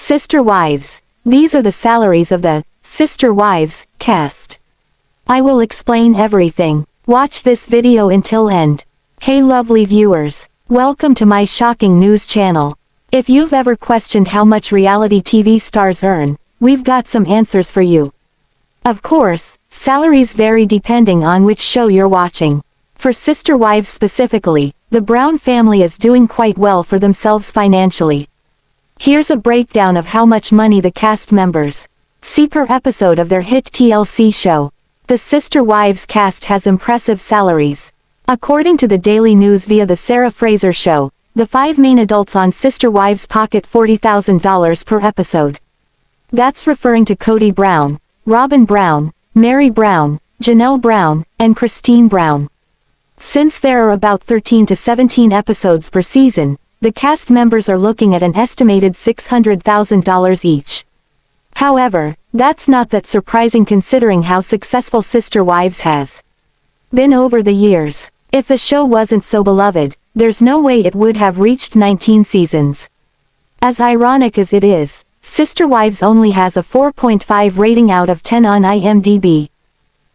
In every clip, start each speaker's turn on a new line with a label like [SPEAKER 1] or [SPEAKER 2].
[SPEAKER 1] Sister Wives. These are the salaries of the Sister Wives cast. I will explain everything. Watch this video until end. Hey lovely viewers. Welcome to my shocking news channel. If you've ever questioned how much reality TV stars earn, we've got some answers for you. Of course, salaries vary depending on which show you're watching. For Sister Wives specifically, the Brown family is doing quite well for themselves financially. Here's a breakdown of how much money the cast members see per episode of their hit TLC show. The Sister Wives cast has impressive salaries. According to the Daily News via the Sarah Fraser Show, the 5 main adults on Sister Wives pocket $40,000 per episode. That's referring to Kody Brown, Robyn Brown, Meri Brown, Janelle Brown, and Christine Brown. Since there are about 13 to 17 episodes per season, the cast members are looking at an estimated $600,000 each. However, that's not that surprising considering how successful Sister Wives has been over the years. If the show wasn't so beloved, there's no way it would have reached 19 seasons. As ironic as it is, Sister Wives only has a 4.5 rating out of 10 on IMDb.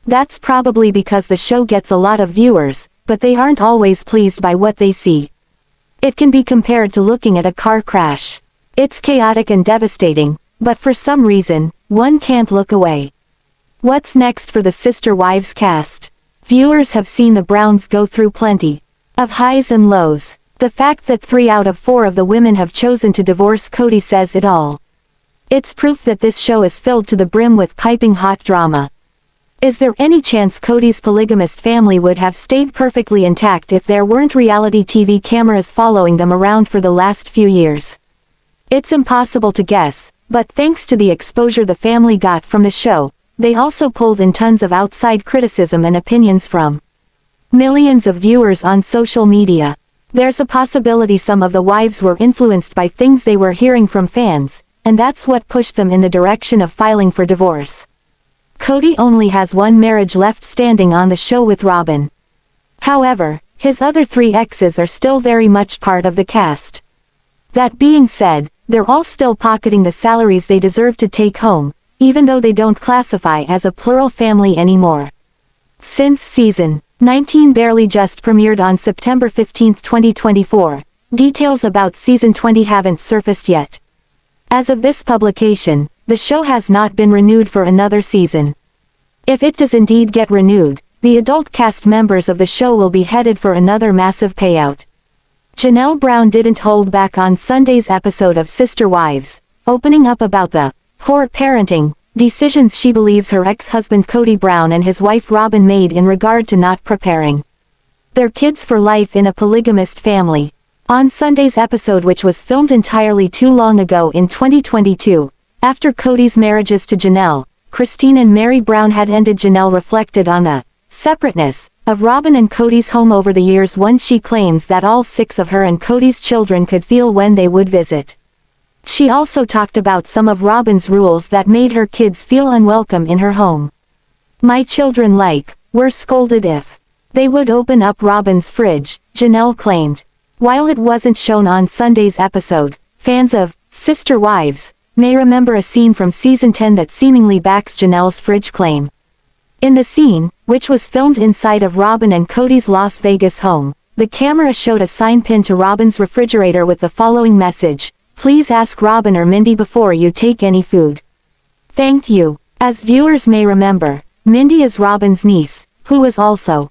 [SPEAKER 1] That's probably because the show gets a lot of viewers, but they aren't always pleased by what they see. It can be compared to looking at a car crash. It's chaotic and devastating, but for some reason, one can't look away. What's next for the Sister Wives cast? Viewers have seen the Browns go through plenty of highs and lows. The fact that 3 out of 4 of the women have chosen to divorce Kody says it all. It's proof that this show is filled to the brim with piping hot drama. Is there any chance Kody's polygamist family would have stayed perfectly intact if there weren't reality TV cameras following them around for the last few years? It's impossible to guess, but thanks to the exposure the family got from the show, they also pulled in tons of outside criticism and opinions from millions of viewers on social media. There's a possibility some of the wives were influenced by things they were hearing from fans, and that's what pushed them in the direction of filing for divorce. Kody only has one marriage left standing on the show with Robyn. However, his other 3 exes are still very much part of the cast. That being said, they're all still pocketing the salaries they deserve to take home, even though they don't classify as a plural family anymore. Since season 19 barely just premiered on September 15, 2024, details about season 20 haven't surfaced yet. As of this publication, the show has not been renewed for another season. If it does indeed get renewed, the adult cast members of the show will be headed for another massive payout. Janelle Brown didn't hold back on Sunday's episode of Sister Wives, opening up about the poor parenting decisions she believes her ex-husband Kody Brown and his wife Robyn made in regard to not preparing their kids for life in a polygamist family. On Sunday's episode, which was filmed entirely too long ago in 2022, after Kody's marriages to Janelle, Christine and Meri Brown had ended, Janelle reflected on the separateness of Robyn and Kody's home over the years. One she claims that all 6 of her and Kody's children could feel when they would visit. She also talked about some of Robyn's rules that made her kids feel unwelcome in her home. My children were scolded if they would open up Robyn's fridge, Janelle claimed. While it wasn't shown on Sunday's episode, fans of Sister Wives may remember a scene from season 10 that seemingly backs Janelle's fridge claim. In the scene, which was filmed inside of Robyn and Kody's Las Vegas home, the camera showed a sign pinned to Robyn's refrigerator with the following message: "Please ask Robyn or Mindy before you take any food. Thank you." As viewers may remember, Mindy is Robyn's niece, who was also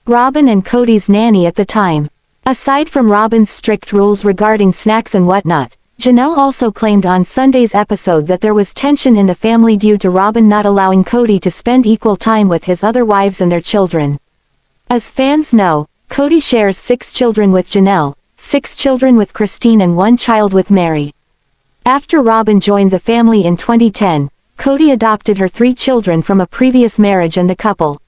[SPEAKER 1] Robyn and Kody's nanny at the time. Aside from Robyn's strict rules regarding snacks and whatnot, Janelle also claimed on Sunday's episode that there was tension in the family due to Robyn not allowing Kody to spend equal time with his other wives and their children. As fans know, Kody shares 6 children with Janelle, 6 children with Christine and 1 child with Meri. After Robyn joined the family in 2010, Kody adopted her 3 children from a previous marriage, and the couple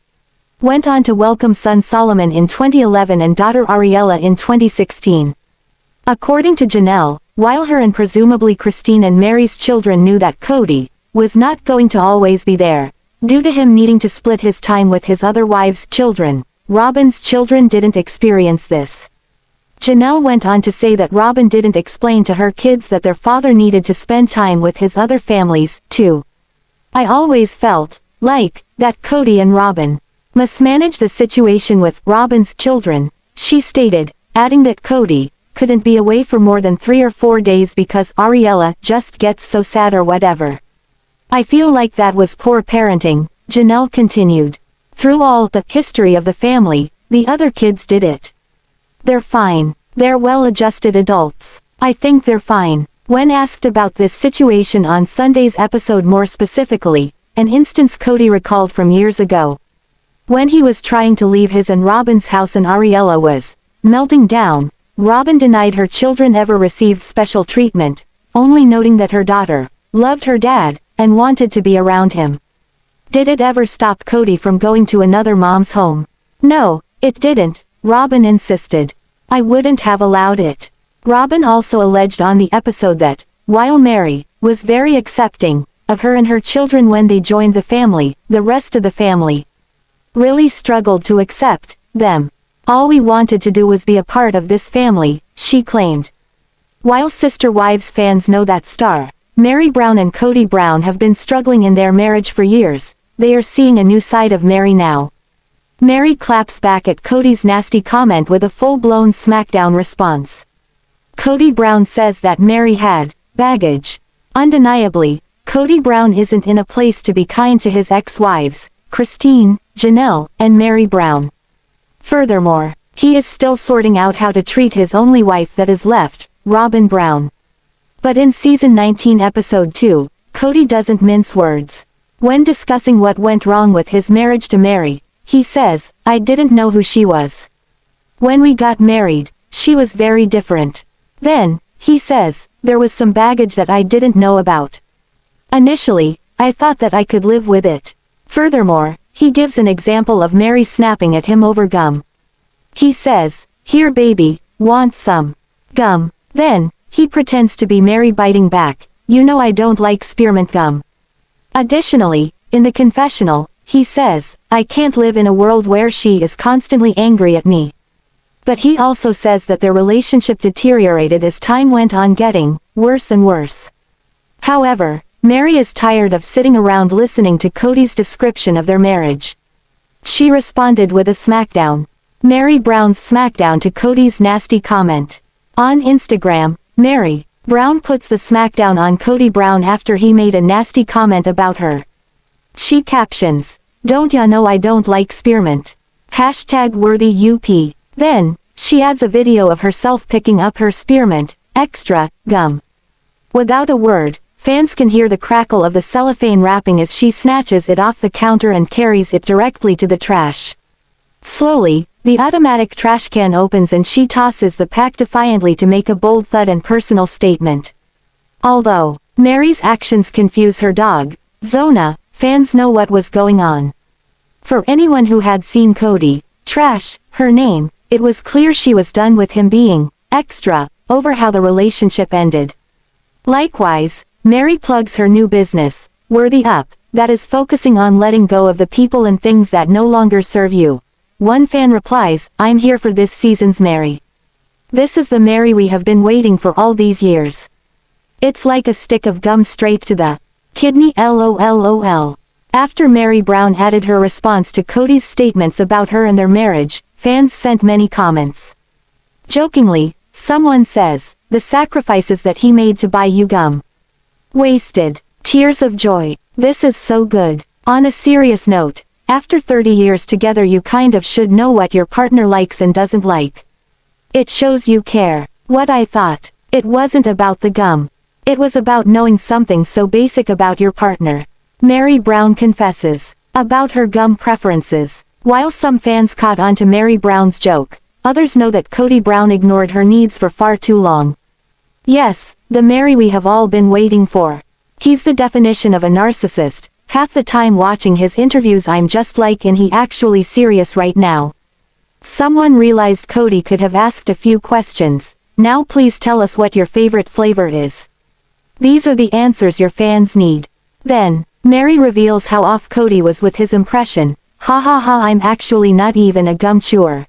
[SPEAKER 1] went on to welcome son Solomon in 2011 and daughter Ariella in 2016. According to Janelle, while her and presumably Christine and Meri's children knew that Kody was not going to always be there, due to him needing to split his time with his other wives' children, Robyn's children didn't experience this. Janelle went on to say that Robyn didn't explain to her kids that their father needed to spend time with his other families, too. I always felt like that Kody and Robyn must manage the situation with Robyn's children, she stated, adding that Kody couldn't be away for more than 3 or 4 days because Ariella just gets so sad or whatever. I feel like that was poor parenting, Janelle continued. Through all the history of the family, the other kids did it. They're fine. They're well-adjusted adults. I think they're fine. When asked about this situation on Sunday's episode more specifically, an instance Kody recalled from years ago. When he was trying to leave his and Robyn's house and Ariella was melting down, Robyn denied her children ever received special treatment, only noting that her daughter loved her dad and wanted to be around him. Did it ever stop Kody from going to another mom's home? No, it didn't, Robyn insisted. I wouldn't have allowed it. Robyn also alleged on the episode that, while Meri was very accepting of her and her children when they joined the family, the rest of the family really struggled to accept them. All we wanted to do was be a part of this family, she claimed. While Sister Wives fans know that star, Meri Brown and Kody Brown have been struggling in their marriage for years, they are seeing a new side of Meri now. Meri claps back at Kody's nasty comment with a full-blown smackdown response. Kody Brown says that Meri had baggage. Undeniably, Kody Brown isn't in a place to be kind to his ex-wives, Christine, Janelle, and Meri Brown. Furthermore, he is still sorting out how to treat his only wife that is left, Robyn Brown. But in Season 19 Episode 2, Kody doesn't mince words. When discussing what went wrong with his marriage to Meri, he says, I didn't know who she was. When we got married, she was very different. Then, he says, there was some baggage that I didn't know about. Initially, I thought that I could live with it. Furthermore, he gives an example of Meri snapping at him over gum. He says, here baby, want some gum. Then, he pretends to be Meri biting back, you know I don't like spearmint gum. Additionally, in the confessional, he says, I can't live in a world where she is constantly angry at me. But he also says that their relationship deteriorated as time went on, getting worse and worse. However, Meri is tired of sitting around listening to Kody's description of their marriage. She responded with a smackdown. Meri Brown's smackdown to Kody's nasty comment. On Instagram, Meri Brown puts the smackdown on Kody Brown after he made a nasty comment about her. She captions, don't ya know I don't like spearmint. #worthy UP. Then, she adds a video of herself picking up her spearmint, extra, gum. Without a word, fans can hear the crackle of the cellophane wrapping as she snatches it off the counter and carries it directly to the trash. Slowly, the automatic trash can opens and she tosses the pack defiantly to make a bold thud and personal statement. Although Meri's actions confuse her dog, Zona, fans know what was going on. For anyone who had seen Kody trash her name, it was clear she was done with him being extra over how the relationship ended. Likewise, Meri plugs her new business, Worthy Up, that is focusing on letting go of the people and things that no longer serve you. One fan replies, I'm here for this season's Meri. This is the Meri we have been waiting for all these years. It's like a stick of gum straight to the kidney, LOL. After Meri Brown added her response to Kody's statements about her and their marriage, fans sent many comments. Jokingly, someone says, the sacrifices that he made to buy you gum. Wasted. Tears of joy. This is so good. On a serious note, after 30 years together you kind of should know what your partner likes and doesn't like. It shows you care. What I thought. It wasn't about the gum. It was about knowing something so basic about your partner. Meri Brown confesses about her gum preferences. While some fans caught on to Meri Brown's joke, others know that Kody Brown ignored her needs for far too long. Yes, the Meri we have all been waiting for. He's the definition of a narcissist. Half the time watching his interviews I'm just like, is he actually serious right now? Someone realized Kody could have asked a few questions. Now please tell us what your favorite flavor is. These are the answers your fans need. Then, Meri reveals how off Kody was with his impression. Ha, I'm actually not even a gum chewer.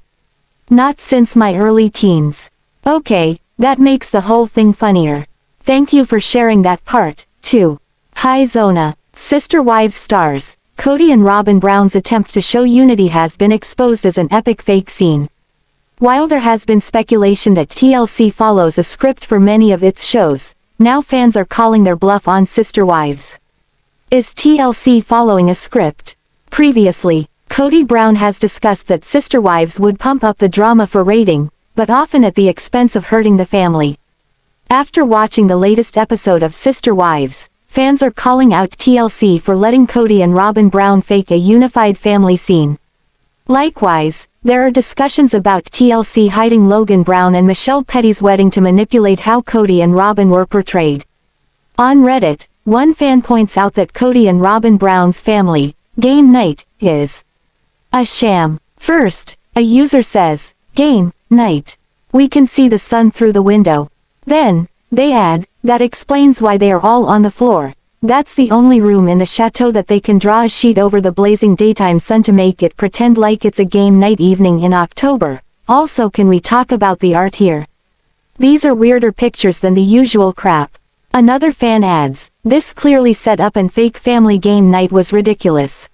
[SPEAKER 1] Not since my early teens. Okay, that makes the whole thing funnier. Thank you for sharing that part, too. Hi Zona, Sister Wives stars. Kody and Robyn Brown's attempt to show unity has been exposed as an epic fake scene. While there has been speculation that TLC follows a script for many of its shows, now fans are calling their bluff on Sister Wives. Is TLC following a script? Previously, Kody Brown has discussed that Sister Wives would pump up the drama for rating, but often at the expense of hurting the family. After watching the latest episode of Sister Wives, fans are calling out TLC for letting Kody and Robyn Brown fake a unified family scene. Likewise, there are discussions about TLC hiding Logan Brown and Michelle Petty's wedding to manipulate how Kody and Robyn were portrayed. On Reddit, one fan points out that Kody and Robyn Brown's family, game night, is a sham. First, a user says, game night. We can see the sun through the window. Then, they add, that explains why they are all on the floor. That's the only room in the chateau that they can draw a sheet over the blazing daytime sun to make it pretend like it's a game night evening in October. Also, can we talk about the art here? These are weirder pictures than the usual crap. Another fan adds, this clearly set up and fake family game night was ridiculous.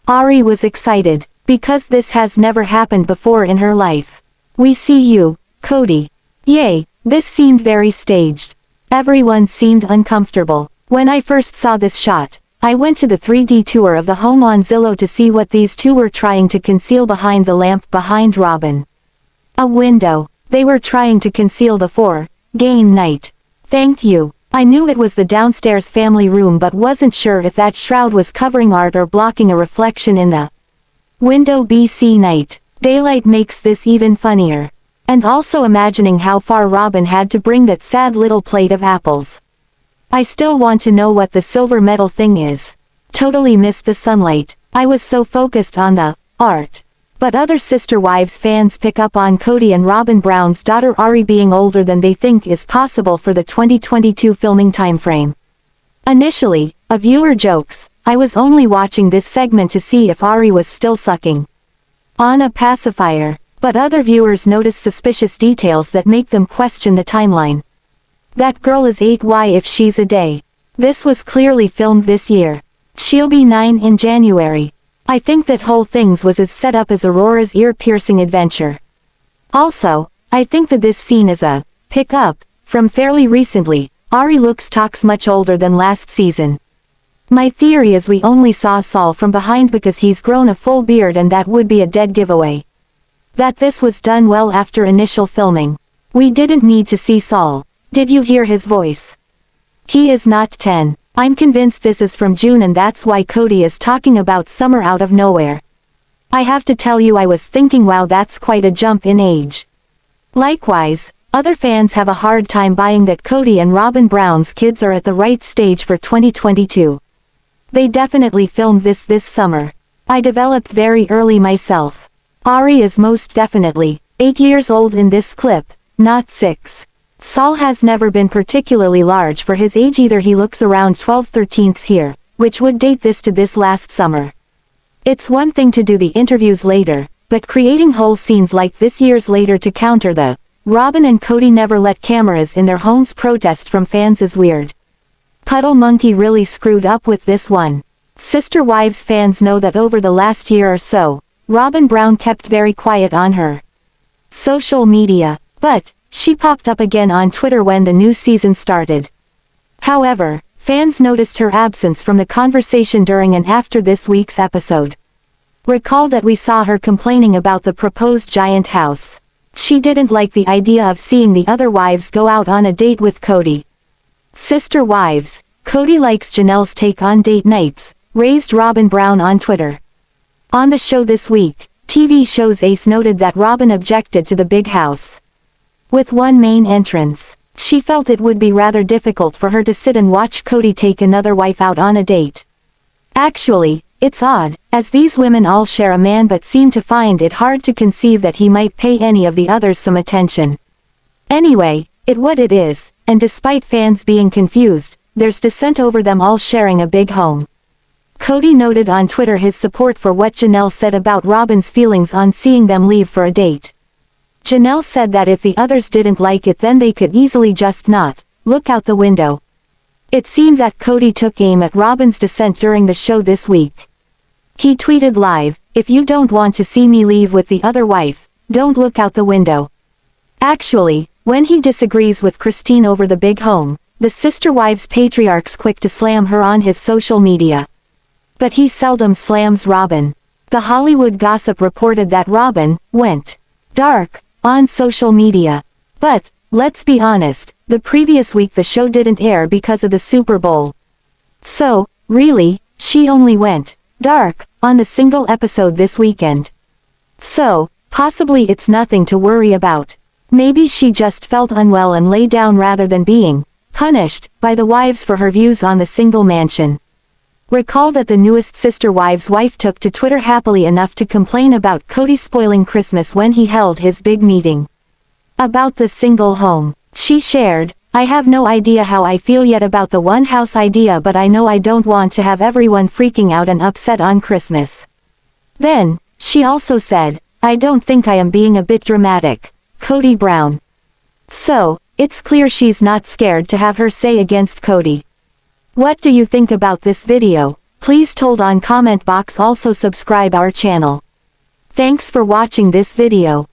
[SPEAKER 1] Ari was excited, because this has never happened before in her life. We see you, Kody. Yay, this seemed very staged. Everyone seemed uncomfortable. When I first saw this shot, I went to the 3D tour of the home on Zillow to see what these two were trying to conceal behind the lamp behind Robyn. A window. They were trying to conceal the game night. Thank you. I knew it was the downstairs family room but wasn't sure if that shroud was covering art or blocking a reflection in the window. BC night. Daylight makes this even funnier. And also imagining how far Robyn had to bring that sad little plate of apples. I still want to know what the silver metal thing is. Totally missed the sunlight. I was so focused on the art. But other Sister Wives fans pick up on Kody and Robyn Brown's daughter Ari being older than they think is possible for the 2022 filming timeframe. Initially, a viewer jokes, I was only watching this segment to see if Ari was still sucking on a pacifier. But other viewers notice suspicious details that make them question the timeline. That girl is 8. Why if she's a day? This was clearly filmed this year. She'll be 9 in January. I think that whole things was as set up as Aurora's ear-piercing adventure. Also, I think that this scene is a pick-up from fairly recently. Ari talks much older than last season. My theory is we only saw Saul from behind because he's grown a full beard and that would be a dead giveaway. That this was done well after initial filming. We didn't need to see Saul. Did you hear his voice? He is not 10. I'm convinced this is from June and that's why Kody is talking about summer out of nowhere. I have to tell you, I was thinking, wow, that's quite a jump in age. Likewise, other fans have a hard time buying that Kody and Robyn Brown's kids are at the right stage for 2022. They definitely filmed this summer. I developed very early myself. Ari is most definitely 8 years old in this clip, not 6. Saul has never been particularly large for his age either. He looks around 12/13 here, which would date this to this last summer. It's one thing to do the interviews later, but creating whole scenes like this years later to counter the Robyn and Kody never let cameras in their homes protest from fans is weird. Puddle Monkey really screwed up with this one. Sister Wives fans know that over the last year or so, Robyn Brown kept very quiet on her social media, but she popped up again on Twitter when the new season started. However, fans noticed her absence from the conversation during and after this week's episode. Recall that we saw her complaining about the proposed giant house. She didn't like the idea of seeing the other wives go out on a date with Kody. Sister Wives, Kody likes Janelle's take on date nights, raised Robyn Brown on Twitter. On the show this week, TV show's Ace noted that Robyn objected to the big house with one main entrance. She felt it would be rather difficult for her to sit and watch Kody take another wife out on a date. Actually, it's odd, as these women all share a man but seem to find it hard to conceive that he might pay any of the others some attention. Anyway, it what it is, and despite fans being confused, there's dissent over them all sharing a big home. Kody noted on Twitter his support for what Janelle said about Robyn's feelings on seeing them leave for a date. Janelle said that if the others didn't like it then they could easily just not look out the window. It seemed that Kody took aim at Robyn's descent during the show this week. He tweeted live, "If you don't want to see me leave with the other wife, don't look out the window." Actually, when he disagrees with Christine over the big home, the sister wives patriarch's quick to slam her on his social media. But he seldom slams Robyn. The Hollywood gossip reported that Robyn went dark on social media. But, let's be honest, the previous week the show didn't air because of the Super Bowl. So, really, she only went dark on the single episode this weekend. So, possibly it's nothing to worry about. Maybe she just felt unwell and lay down rather than being punished by the wives for her views on the single mansion. Recall that the newest sister wives' wife took to Twitter happily enough to complain about Kody spoiling Christmas when he held his big meeting about the single home. She shared, "I have no idea how I feel yet about the one house idea, but I know I don't want to have everyone freaking out and upset on Christmas." Then, she also said, "I don't think I am being a bit dramatic, Kody Brown." So, it's clear she's not scared to have her say against Kody. What do you think about this video? Please told on comment box, also subscribe our channel. Thanks for watching this video.